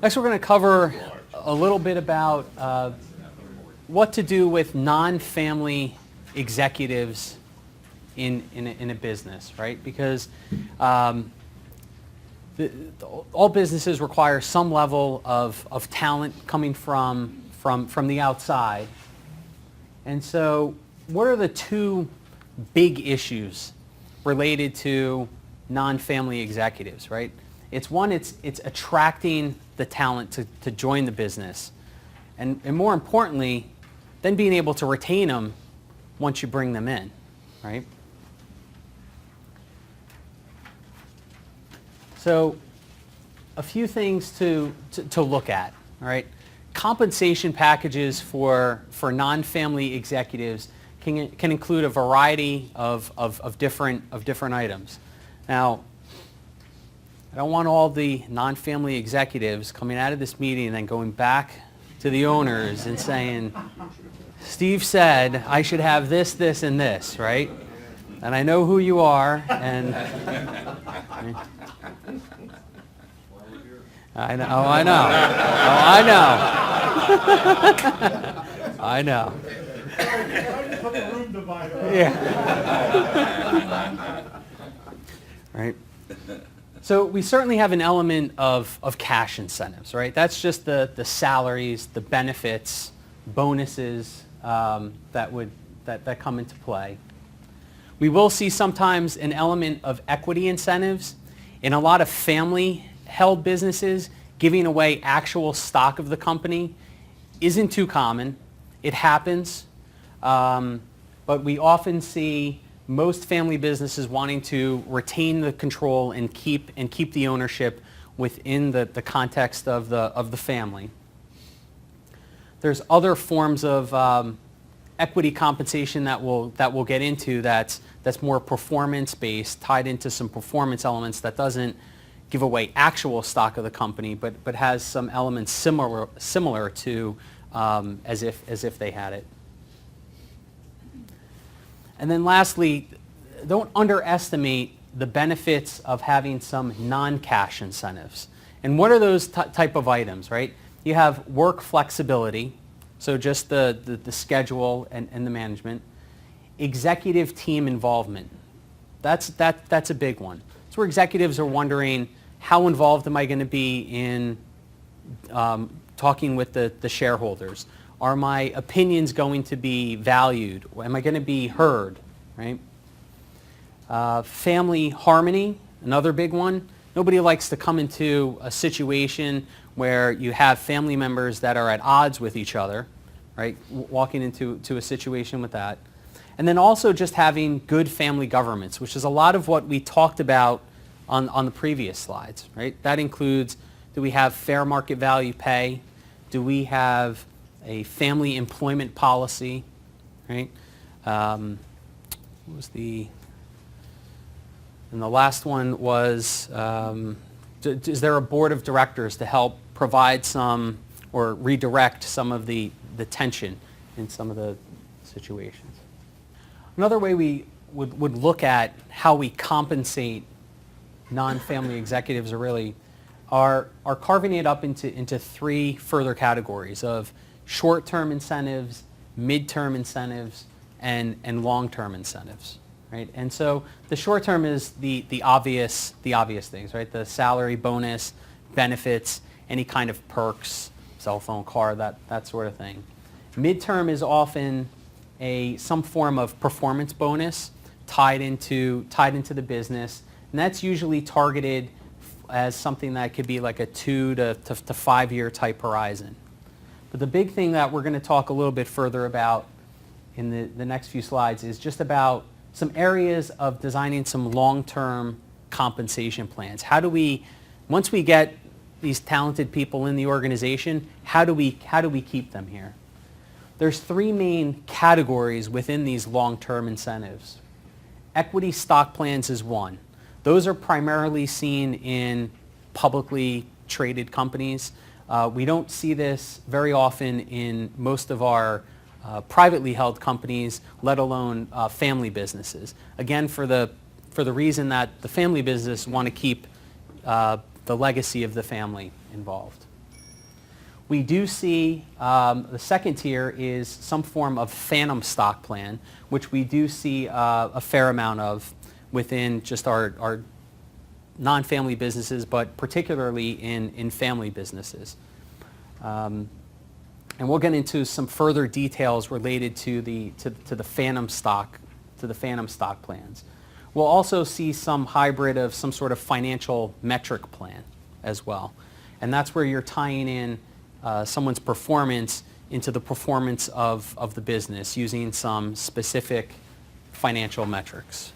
Next, we're going to cover a little bit about what to do with non-family executives in a business, right? Because all businesses require some level of talent coming from the outside. And so what are the two big issues related to non-family executives, right? It's one, it's attracting the talent to join the business. And more importantly, then being able to retain them once you bring them in, right? So a few things to look at, all right? Compensation packages for non-family executives can include a variety of different items. Now, I don't want all the non-family executives coming out of this meeting and then going back to the owners and saying, Steve said I should have this, this, and this, right? And I know who you are, and I know. Oh, I know. Oh, I know. I know. Yeah. Right. So we certainly have an element of cash incentives, right? That's just the salaries, the benefits, bonuses that come into play. We will see sometimes an element of equity incentives. In a lot of family-held businesses, giving away actual stock of the company isn't too common. It happens, but we often see most family businesses wanting to retain the control and keep the ownership within the context of the family. There's other forms of equity compensation that we'll get into that's more performance-based, tied into some performance elements that doesn't give away actual stock of the company, but has some elements similar to as if they had it. And then lastly, don't underestimate the benefits of having some non-cash incentives. And what are those type of items, right? You have work flexibility, so just the schedule and the management. Executive team involvement. That's a big one. It's where executives are wondering, how involved am I going to be in talking with the shareholders? Are my opinions going to be valued? Am I going to be heard, right? Family harmony, another big one. Nobody likes to come into a situation where you have family members that are at odds with each other, right? Walking into a situation with that. And then also just having good family governance, which is a lot of what we talked about on the previous slides, right? That includes, do we have fair market value pay? Do we have a family employment policy, right? What was and the last one was, is there a board of directors to help provide some or redirect some of the tension in some of the situations? Another way we would look at how we compensate non-family executives are carving it up into three further categories of short-term incentives, mid-term incentives, and long-term incentives, right? And so the short-term is the obvious things, right? The salary, bonus, benefits, any kind of perks, cell phone, car, that sort of thing. Mid-term is often some form of performance bonus tied into the business, and that's usually targeted as something that could be like a 2 to 5 year type horizon. But the big thing that we're going to talk a little bit further about in the next few slides is just about some areas of designing some long-term compensation plans. How do we, once we get these talented people in the organization, how do we keep them here? There's three main categories within these long-term incentives. Equity stock plans is one. Those are primarily seen in publicly traded companies. We don't see this very often in most of our privately held companies, let alone family businesses. Again, for the reason that the family business want to keep the legacy of the family involved. We do see the second tier is some form of phantom stock plan, which we do see a fair amount of within just our non-family businesses, but particularly in family businesses. And we'll get into some further details related to the phantom stock plans. We'll also see some hybrid of some sort of financial metric plan as well, and that's where you're tying in someone's performance into the performance of the business using some specific financial metrics.